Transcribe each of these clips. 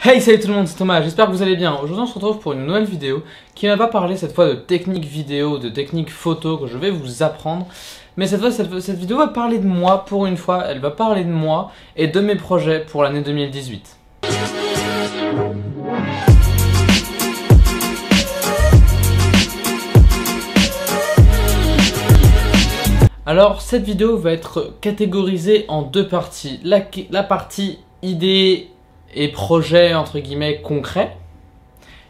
Hey, salut tout le monde, c'est Thomas, j'espère que vous allez bien. Aujourd'hui on se retrouve pour une nouvelle vidéo qui ne va pas parler cette fois de technique vidéo, de technique photo que je vais vous apprendre. Mais cette fois, cette vidéo va parler de moi pour une fois, elle va parler de moi et de mes projets pour l'année 2018. Alors cette vidéo va être catégorisée en deux parties. La partie idée et projet entre guillemets concret.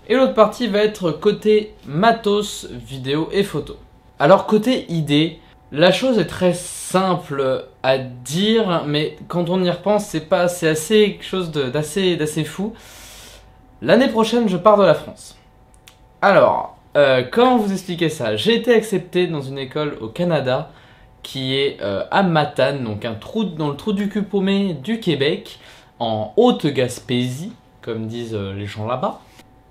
Et l'autre partie va être côté matos, vidéo et photo. Alors côté idée, la chose est très simple à dire, mais quand on y repense, c'est assez quelque chose d'assez fou. L'année prochaine, je pars de la France. Alors, comment vous expliquer ça? J'ai été accepté dans une école au Canada qui est à Matane, donc dans le trou du cul paumé du Québec, en Haute-Gaspésie, comme disent les gens là-bas.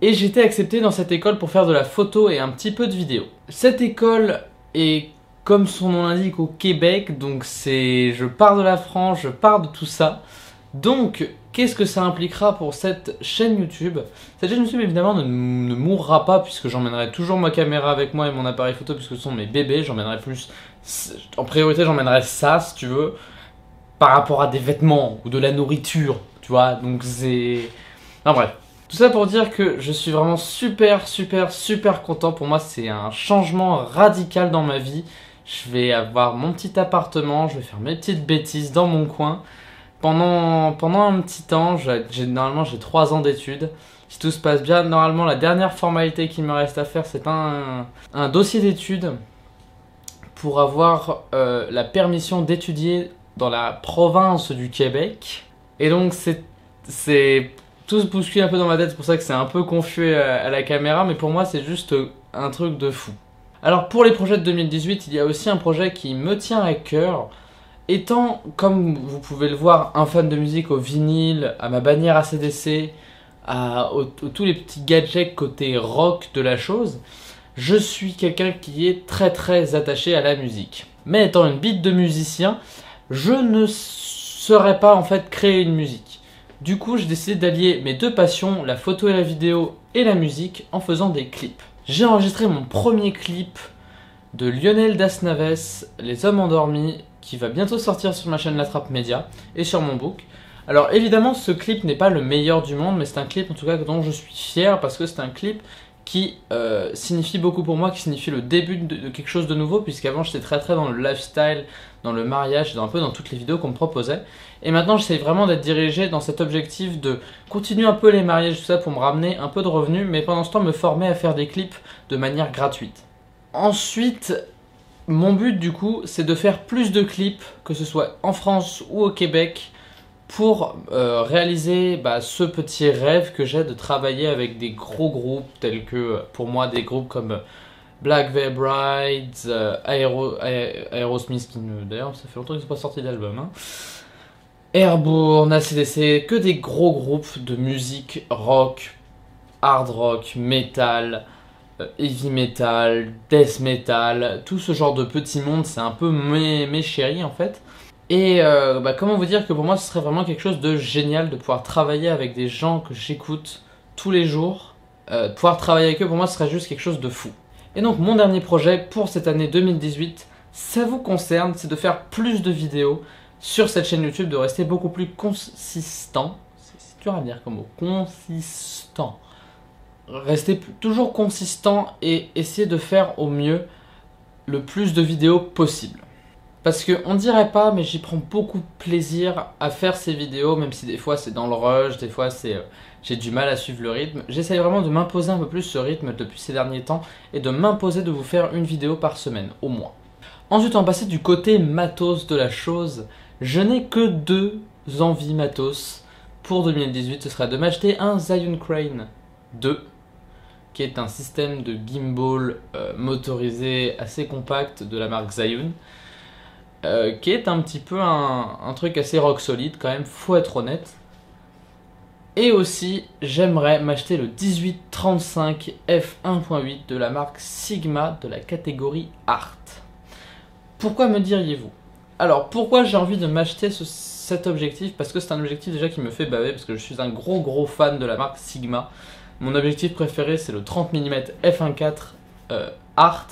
Et j'ai été accepté dans cette école pour faire de la photo et un petit peu de vidéo. Cette école est, comme son nom l'indique, au Québec, donc je pars de la France, je pars de tout ça. Donc, qu'est-ce que ça impliquera pour cette chaîne YouTube? Cette chaîne YouTube, évidemment, ne mourra pas, puisque j'emmènerai toujours ma caméra avec moi et mon appareil photo, puisque ce sont mes bébés. J'emmènerai plus... En priorité, j'emmènerai ça, si tu veux, par rapport à des vêtements ou de la nourriture, tu vois. Donc, c'est... Enfin, bref. Tout ça pour dire que je suis vraiment super content. Pour moi, c'est un changement radical dans ma vie. Je vais avoir mon petit appartement, je vais faire mes petites bêtises dans mon coin. Pendant un petit temps, normalement j'ai 3 ans d'études. Si tout se passe bien, normalement la dernière formalité qu'il me reste à faire, c'est un dossier d'études pour avoir la permission d'étudier dans la province du Québec. Et donc c'est tout se bouscule un peu dans ma tête, c'est pour ça que c'est un peu confus à la caméra, mais pour moi c'est juste un truc de fou. Alors pour les projets de 2018, il y a aussi un projet qui me tient à cœur. Étant, comme vous pouvez le voir, un fan de musique au vinyle, à ma bannière AC/DC, à tous les petits gadgets côté rock de la chose, je suis quelqu'un qui est très attaché à la musique. Mais étant une bite de musicien, je ne saurais pas en fait créer une musique. Du coup, j'ai décidé d'allier mes deux passions, la photo et la vidéo, et la musique, en faisant des clips. J'ai enregistré mon premier clip de Lionel Das Naves, Les Hommes Endormis, qui va bientôt sortir sur ma chaîne La Trappe Média et sur mon book. Alors évidemment, ce clip n'est pas le meilleur du monde, mais c'est un clip en tout cas dont je suis fier, parce que c'est un clip qui signifie beaucoup pour moi, qui signifie le début de quelque chose de nouveau, puisqu'avant j'étais très dans le lifestyle, dans le mariage, un peu dans toutes les vidéos qu'on me proposait. Et maintenant j'essaie vraiment d'être dirigé dans cet objectif de continuer un peu les mariages, tout ça, pour me ramener un peu de revenus, mais pendant ce temps me former à faire des clips de manière gratuite. Ensuite, mon but du coup, c'est de faire plus de clips, que ce soit en France ou au Québec, pour réaliser ce petit rêve que j'ai de travailler avec des gros groupes tels que, pour moi, des groupes comme Black Veil Brides, Aerosmith, qui d'ailleurs ça fait longtemps qu'ils n'ont pas sorti d'album, hein. Airborne, AC/DC, que des gros groupes de musique rock, hard rock, metal, heavy metal, death metal, tout ce genre de petit monde, c'est un peu mes chéris en fait. Et comment vous dire que pour moi ce serait vraiment quelque chose de génial de pouvoir travailler avec des gens que j'écoute tous les jours. Pouvoir travailler avec eux, pour moi ce serait juste quelque chose de fou. Et donc mon dernier projet pour cette année 2018, ça vous concerne, c'est de faire plus de vidéos sur cette chaîne YouTube, de rester beaucoup plus consistant. C'est dur à dire comme mot, consistant. Rester toujours consistant et essayer de faire au mieux le plus de vidéos possible. Parce qu'on dirait pas, mais j'y prends beaucoup de plaisir à faire ces vidéos, même si des fois c'est dans le rush, des fois j'ai du mal à suivre le rythme. J'essaye vraiment de m'imposer un peu plus ce rythme depuis ces derniers temps et de m'imposer de vous faire une vidéo par semaine, au moins. Ensuite, on va passer du côté matos de la chose. Je n'ai que 2 envies matos pour 2018. Ce sera de m'acheter un Zhiyun Crane 2, qui est un système de gimbal motorisé assez compact de la marque Zhiyun. Qui est un petit peu un truc assez rock solide quand même, faut être honnête. Et aussi, j'aimerais m'acheter le 1835 f1.8 de la marque Sigma de la catégorie Art. Pourquoi me diriez-vous? Alors, pourquoi j'ai envie de m'acheter cet objectif parce que c'est un objectif déjà qui me fait baver parce que je suis un gros fan de la marque Sigma. Mon objectif préféré c'est le 30 mm f1.4 Art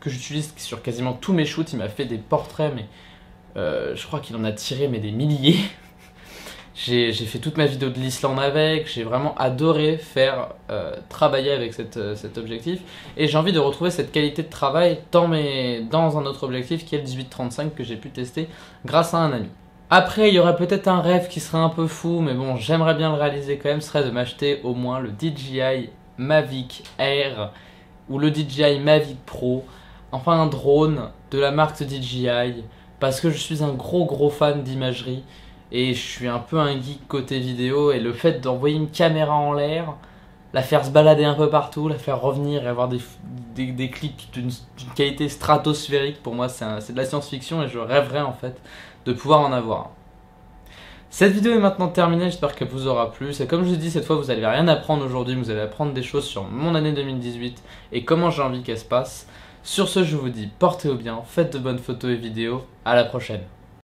que j'utilise sur quasiment tous mes shoots. Il m'a fait des portraits mais je crois qu'il en a tiré mais des milliers. J'ai fait toute ma vidéo de l'Islande avec, j'ai vraiment adoré faire travailler avec cet objectif et j'ai envie de retrouver cette qualité de travail dans un autre objectif qui est le 18-35 que j'ai pu tester grâce à un ami. Après il y aurait peut-être un rêve qui serait un peu fou mais bon j'aimerais bien le réaliser quand même, ce serait de m'acheter au moins le DJI Mavic Air ou le DJI Mavic Pro, enfin un drone de la marque DJI parce que je suis un gros fan d'imagerie. Et je suis un peu un geek côté vidéo et le fait d'envoyer une caméra en l'air, la faire se balader un peu partout, la faire revenir et avoir des clips d'une qualité stratosphérique, pour moi c'est de la science-fiction et je rêverais en fait de pouvoir en avoir. Cette vidéo est maintenant terminée, j'espère qu'elle vous aura plu. C'est comme je vous dis, cette fois vous n'allez rien apprendre aujourd'hui, vous allez apprendre des choses sur mon année 2018 et comment j'ai envie qu'elle se passe. Sur ce, je vous dis portez-vous bien, faites de bonnes photos et vidéos, à la prochaine.